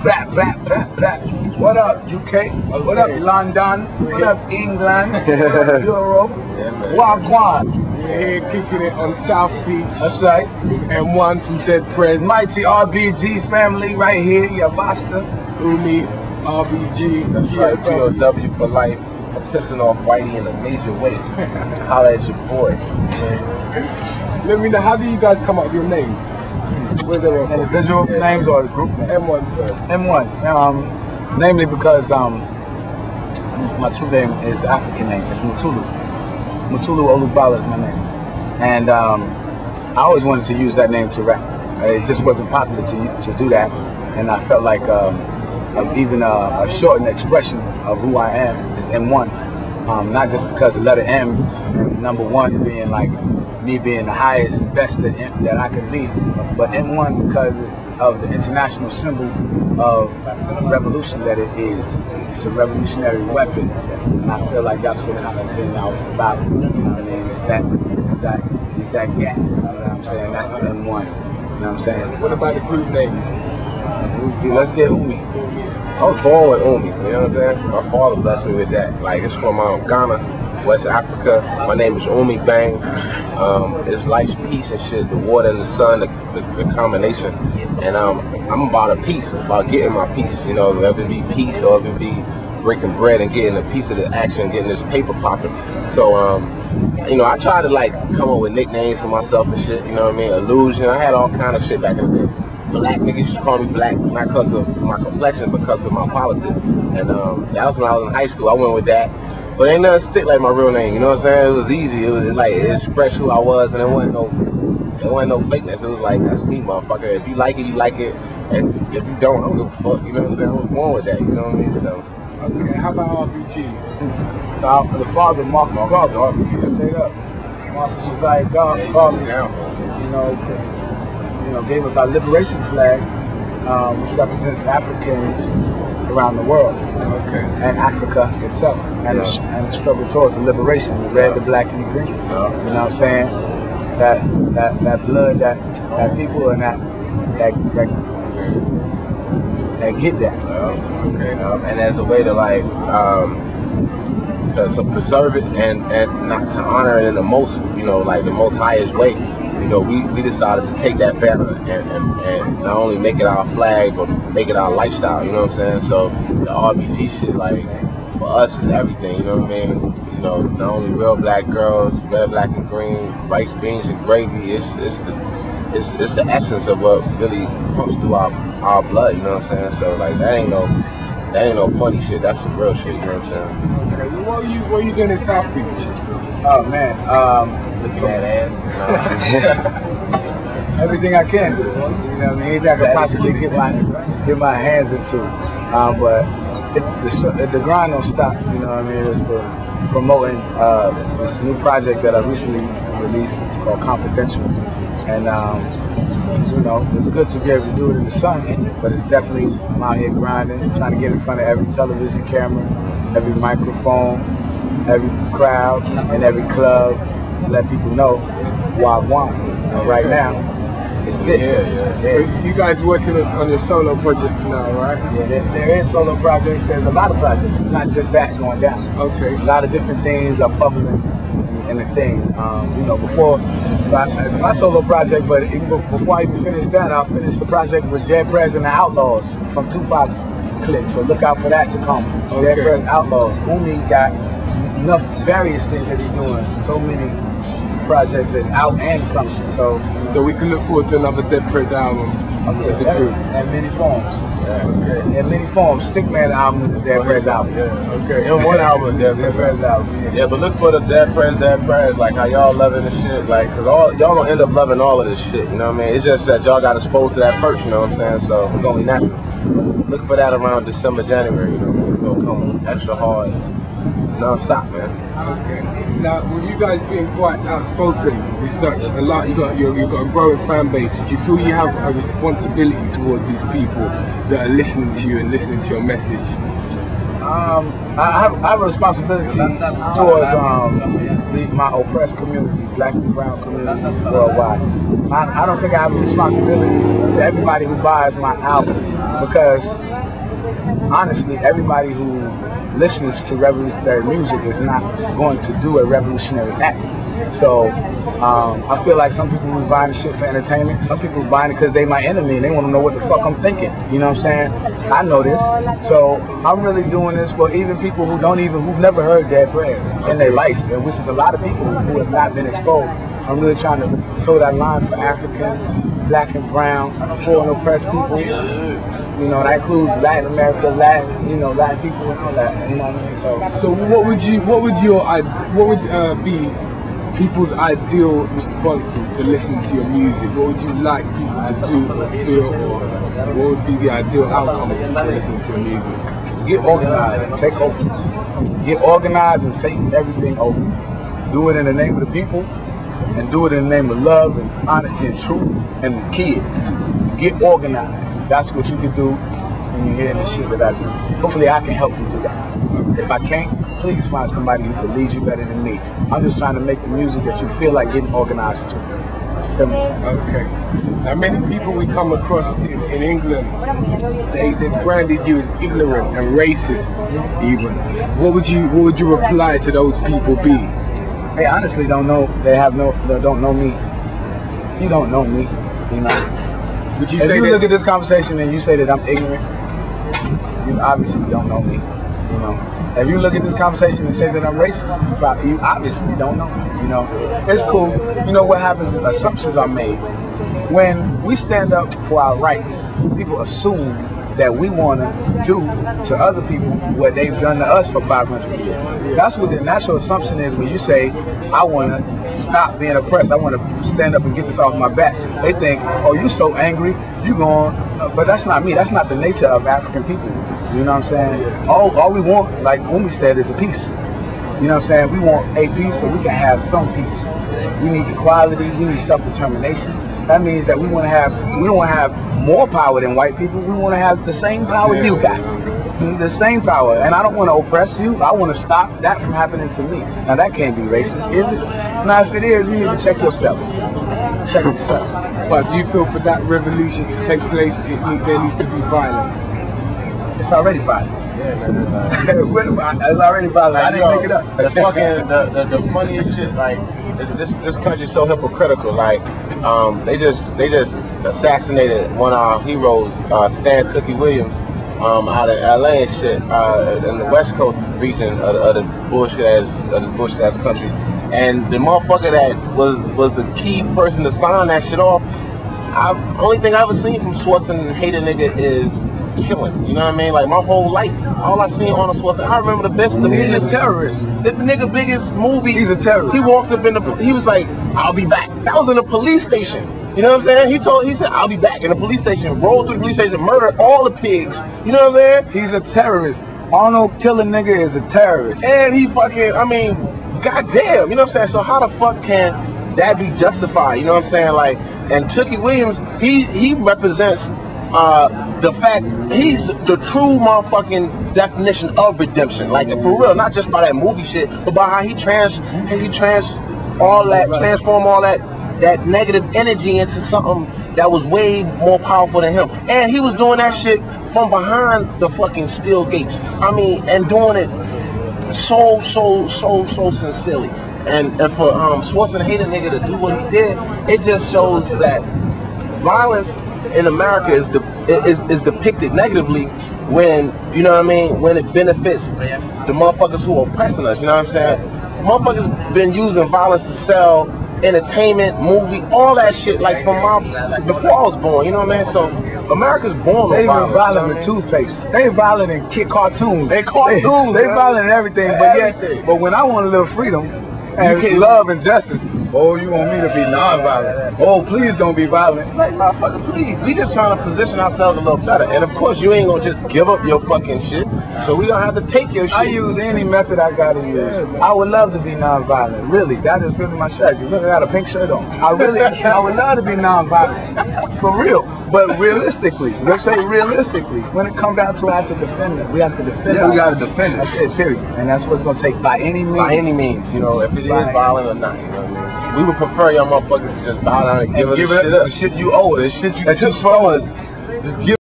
Back. What up, UK? Okay. What up, London? What up, England? Europe? Wagwan. We're here kicking it on South Beach. That's right. M-1 from Dead Prez. Mighty RBG family right here, your master. Umi, RBG. That's right, POW for life. I'm pissing off Whitey in a major way. Holla at your boy. Let me know, how do you guys come up with your names? Where's everyone from? Individual names or the group names? M1 first. M1. Namely because my true name is African name. It's Mutulu. Mutulu Olubala is my name. And I always wanted to use that name to rap. It just wasn't popular to do that. And I felt like even a shortened expression of who I am is M1. Not just because the letter M, number one being like me being the highest and best that I could be, but M1 because of the international symbol of revolution that it is. It's a revolutionary weapon, and I feel like that's what kind of thing I was about. You know what I mean? It's that gap. You know what I'm saying? That's the M1. You know what I'm saying? What about the group names? Let's get Umi. I was born with Umi, you know what I'm saying? My father blessed me with that. Like, it's from Ghana, West Africa. My name is Umi Bang. It's life's peace and shit, the water and the sun, the combination. And I'm about a peace, about getting my peace. You know, whether it be peace or whether it be breaking bread and getting a piece of the action, getting this paper popping. So, you know, I tried to like come up with nicknames for myself and shit, you know what I mean? Illusion, I had all kind of shit back in the day. Black niggas used to call me black, not because of my complexion, but because of my politics. And that was when I was in high school. I went with that. But ain't nothing stick like my real name, you know what I'm saying? It was easy. It was like, it expressed who I was, and it wasn't no fakeness. It was like, that's me, motherfucker. If you like it, you like it. And if you don't, I don't give a fuck. You know what I'm saying? I was born with that, you know what I mean? So. Okay, how about RBG? The father, Marcus Garvey, straight up. Marcus was like, Garvey, you know, gave us our liberation flag, which represents Africans around the world, and Africa itself, and the struggle towards the liberation, the red, the black, and the green. You know what I'm saying? That blood, that people, and that get that. And as a way to like to preserve it and not to honor it in the most, you know, like the most highest way. You know, we decided to take that banner and not only make it our flag, but make it our lifestyle, you know what I'm saying? So the RBG shit, like, for us is everything, you know what I mean? You know, not only real black girls, red, black, and green, rice, beans, and gravy, it's the essence of what really comes through our blood, you know what I'm saying? So like that ain't no funny shit, that's some real shit, you know what I'm saying? Okay, well, what are you doing in South Beach? Oh man, looking at ass. Everything I can do. You know what I mean? Anything I can possibly get my hands into. But the grind don't stop. You know what I mean? It's for promoting this new project that I recently released. It's called Confidential, and you know, it's good to be able to do it in the sun. But it's definitely, I'm out here grinding, trying to get in front of every television camera, every microphone, every crowd, and every club. Let people know who I want. And right now, it's this. So you guys working on your solo projects now, right? Yeah, there is solo projects. There's a lot of projects. It's not just that going down. Okay. A lot of different things are bubbling in the thing. You know, before my solo project, but even before I even finish that, I'll finish the project with Dead Prez and the Outlaws from Tupac's clique. So look out for that to come. Dead Prez Outlaws. Umi got enough various things that he's doing. So many projects that's out and coming. So we can look forward to another Dead Prez album. And many forms. In many forms. Stickman album is the Dead Prez album. M1 album is Dead Prez album. Yeah, but look for the Dead Prez, like how y'all loving this shit, like, cause y'all gonna end up loving all of this shit, you know what I mean? It's just that y'all got exposed to that first, you know what I'm saying? So it's only natural. Look for that around December, January, you know, it's gonna come extra hard. It's non-stop, man. Okay. Now, with you guys being quite outspoken with such a lot, you've got a growing fan base. Do you feel you have a responsibility towards these people that are listening to you and listening to your message? I have a responsibility towards my oppressed community, black and brown community worldwide. I don't think I have a responsibility to everybody who buys my album, because honestly, everybody who listens to revolutionary music is not going to do a revolutionary act. So I feel like some people who buying the shit for entertainment, some people who buying it because they my enemy and they want to know what the fuck I'm thinking. You know what I'm saying? I know this. So I'm really doing this for even people who've never heard Dead Prez in their life, and which is a lot of people who have not been exposed. I'm really trying to toe that line for Africans, black and brown, poor and oppressed people. You know, that includes Latin America, Latin people and all that. You know what I mean? So what would be people's ideal responses to listening to your music? What would you like people to do or feel, or what would be the ideal outcome of listening to your music? Get organized and take over. Get organized and take everything over. Do it in the name of the people, and do it in the name of love and honesty and truth and the kids. Get organized. That's what you can do when you're hearing the shit that I do. Hopefully I can help you do that. If I can't, please find somebody who can lead you better than me. I'm just trying to make the music that you feel like getting organized to. Okay. Now many people we come across in England, they branded you as ignorant and racist even. What would you reply to those people be? They honestly don't know. They don't know me. You don't know me, you know. Would you if say you look at this conversation and you say that I'm ignorant, you obviously don't know me, you know. If you look at this conversation and say that I'm racist, you obviously don't know me, you know. It's cool. You know what happens is assumptions are made. When we stand up for our rights, people assume that we want to do to other people what they've done to us for 500 years. That's what the natural assumption is when you say, I want to stop being oppressed. I want to stand up and get this off my back. They think, oh, you so angry, you going, but that's not me. That's not the nature of African people. You know what I'm saying? All we want, like Umi said, is a peace. You know what I'm saying? We want a peace so we can have some peace. We need equality, we need self-determination. That means that we don't want to have more power than white people. We want to have the same power you got. The same power. And I don't want to oppress you. I want to stop that from happening to me. Now that can't be racist, is it? Now if it is, you need to check yourself. Check yourself. But do you feel for that revolution to take place, there needs to be violence? It's already violence. It's already violence. I didn't make it up. The funniest shit, like, this country's so hypocritical. Like, they just assassinated one of our heroes, Stan Tookie Williams, out of LA and shit, in the West Coast region of this bullshit ass country. And the motherfucker that was the key person to sign that shit off, only thing I ever seen from Schwarzenegger hate a nigga is killing. You know what I mean? Like my whole life, all I seen on a Schwarzenegger. I remember He's a terrorist. The nigga biggest movie. He's a terrorist. He walked up he was like, I'll be back. That was in a police station. You know what I'm saying? He said, I'll be back in the police station, rolled through the police station, murdered all the pigs. You know what I'm saying? He's a terrorist. Arnold killing nigga is a terrorist. And he fucking, I mean, goddamn, you know what I'm saying? So how the fuck can that be justified? You know what I'm saying? Like, and Tookie Williams, he represents the fact, he's the true motherfucking definition of redemption. Like, for real, not just by that movie shit, but by how he transform all that negative energy into something that was way more powerful than him. And he was doing that shit from behind the fucking steel gates. I mean, and doing it so sincerely. And for Schwarzenegger hate a nigga to do what he did, it just shows that violence in America is depicted negatively when, you know what I mean, when it benefits the motherfuckers who are oppressing us, you know what I'm saying? Motherfuckers been using violence to sell entertainment, movie, all that shit, like before I was born, you know what I mean? So America's born They on even violent in toothpaste. They violent in cartoons. They cartoons. They violent in everything. But when I want a little freedom and love and justice, Oh, you want me to be non-violent? Oh, please don't be violent. Like, motherfucker, please. We just trying to position ourselves a little better. And of course, you ain't gonna just give up your fucking shit. So we gonna have to take your shit. I use any method I gotta use. I would love to be non-violent. Really, that is really my strategy. Look, I got a pink shirt on. I would love to be non-violent. For real. But realistically, let's say realistically, when it comes down to I have to defend it, we have to defend it. Yeah, we gotta defend it. That's it, period. And that's what it's gonna take by any means. By any means, you know, if it is violent or not, you know what I mean? We would prefer y'all motherfuckers to just bow down and give us the shit up. The shit you owe us. The shit you that took you stole from us. us. Just give